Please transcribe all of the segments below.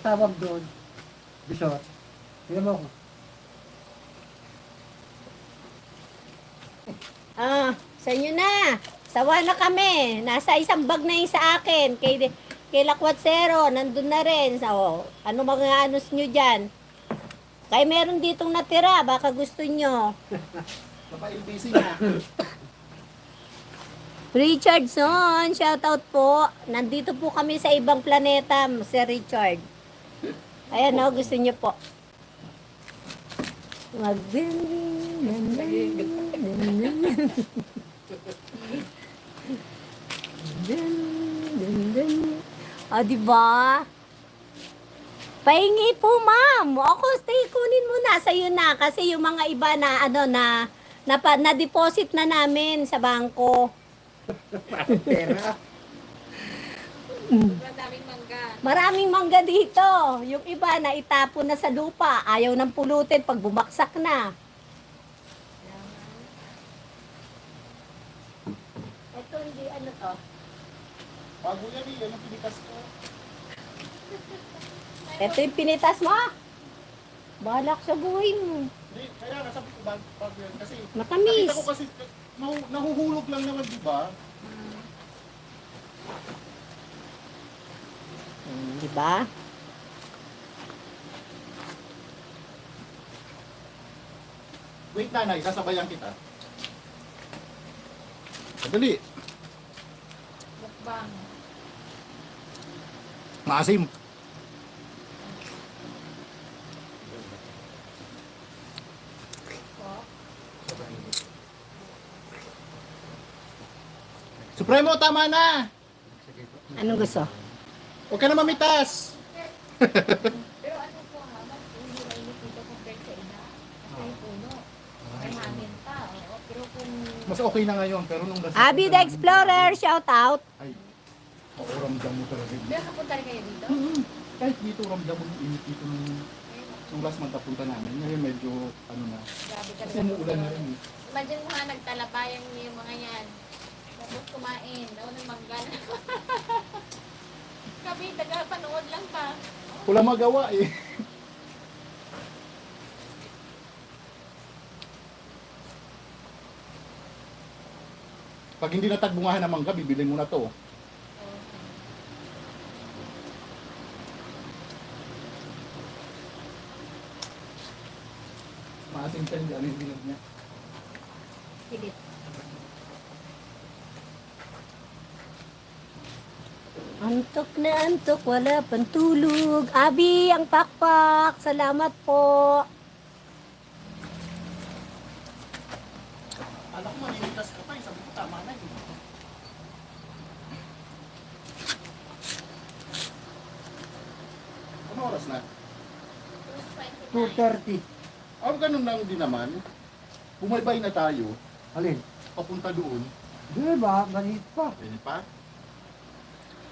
tawag doon, Bisor. Tingnan mo ako. Sa inyo na. Sawa na kami. Nasa isang bag na yung sa akin. Kay Lakwatsero, nandun na rin. So, ano mga anos nyo dyan? Kaya meron ditong natira. Baka gusto nyo. Napa-LBC niya. Richardson, shoutout po. Nandito po kami sa ibang planeta, Sir Richard. Ayan o, gusto nyo po. O, diba? Pahingi po, ma'am. Ako, stay, kunin mo na. Sa'yo na. Kasi yung mga iba na, na-deposit na namin sa bangko. Pera. Maraming mangga. Maraming mangga dito. Yung iba na itapon na sa lupa. Ayaw ng pulutin pag bumaksak na. Ito hindi ano to. Bago yan eh, yan ang pinitas ko. Ito yung pinitas mo. Balak sa buhay mo. Hindi, kaya nasabi ko bago yan kasi Matamis. nakita ko kasi nahuhulog lang naman, di ba? Diba? Wait nanay, sasabayan kita. Madali. Mukbang. Maasim. Supremo, tama na! Anong gusto? Huwag ka na mamitas! Pero ano po ha, mas hindi mainit dito compared sa ina. Kasi yung puno. May hangin pa. Oo. Pero kung Mas okay na ngayon, pero nung nasa... Abby the Explorer, shout out. Ay, oo, ramdam mo talaga. pero kapunta rin kayo dito. Kahit dito, ramdam mo yung init dito nung last month napunta namin. Ngayon medyo, ano na, Grabe ka kasi umuulan na rin eh. Imagine mo ha, nagtalabayan niyo yung mga yan. Tapos kumain. Daw ng mangga na. Kami, taga-panood lang pa. Wala magawa eh. Pag hindi natagbungahan ng mangga, bibili mo na to. Maasim siya yung yung bilog niya. Sige. Antok na antok, wala pang tulog. Abi, ang pakpak. Salamat po. Alam mo, maninitas ka pa, sabi ko tama na yun. Ano oras na? 2:30. Ganun lang din naman. Bumaybay na tayo, Alin? papunta doon. Di ba? Maliit pa. Pwede pa?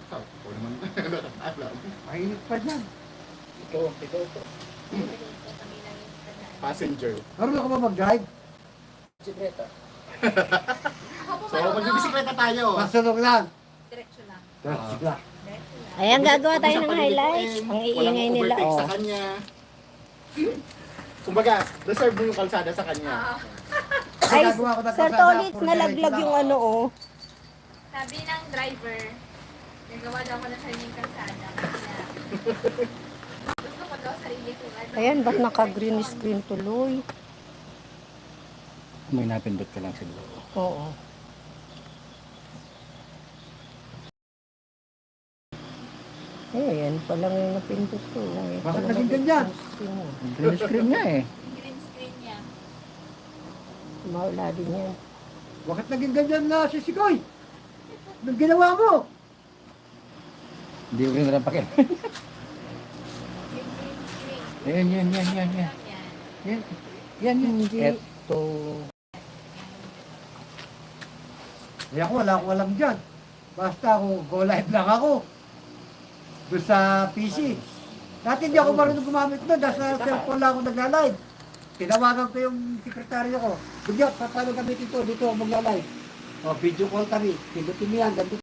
Ikaw, ikaw naman nakakaalam. Mainit pa dyan. Ikaw to. Passenger. Marunong ka ba mag-drive? Bisikleta. Ako po So, magbibisikleta tayo. Pasunok lang. Diretso lang. Sige lang. Diretso lang. Ayan, gagawa Huwag tayo siya ng palilikuin, highlights. Ang walang iingay nila, overtake oh. sa kanya. Kumbaga, reserve mo yung kalsada sa kanya. Ay, Gagawa ko ng Sir kalsada, Tolit, puro nalaglag diretso yung lang. ano, oh. Sabi ng driver, nagawa daw ako ng sariling kalsada. Kaya, gusto ko daw sarili ko. Ayan, ba't naka-green screen tuloy? May napindot ka lang siguro. Oo. Ayan, palang yung napindot ko. Bakit naging ganyan? Green screen nga eh. Green screen niya. Maula din yan. Bakit naging ganyan na si Sikoy? Anong ginawa mo? Hindi ko rin nalang pakil. Yung green screen. Yan. Yan. Yan. Hindi. Eto. Eh ako, wala akong alam dyan. Basta ako, go live lang ako. Doon sa PC. Dati hindi ako marunong gumamit nun. Dahil sa cellphone lang ako nagla-live. Tinawagan ko yung sekretaryo ko. Bigyan, paano gamitin ito? Dito ako magla-live. O, video call kami. Pindutin mo yan.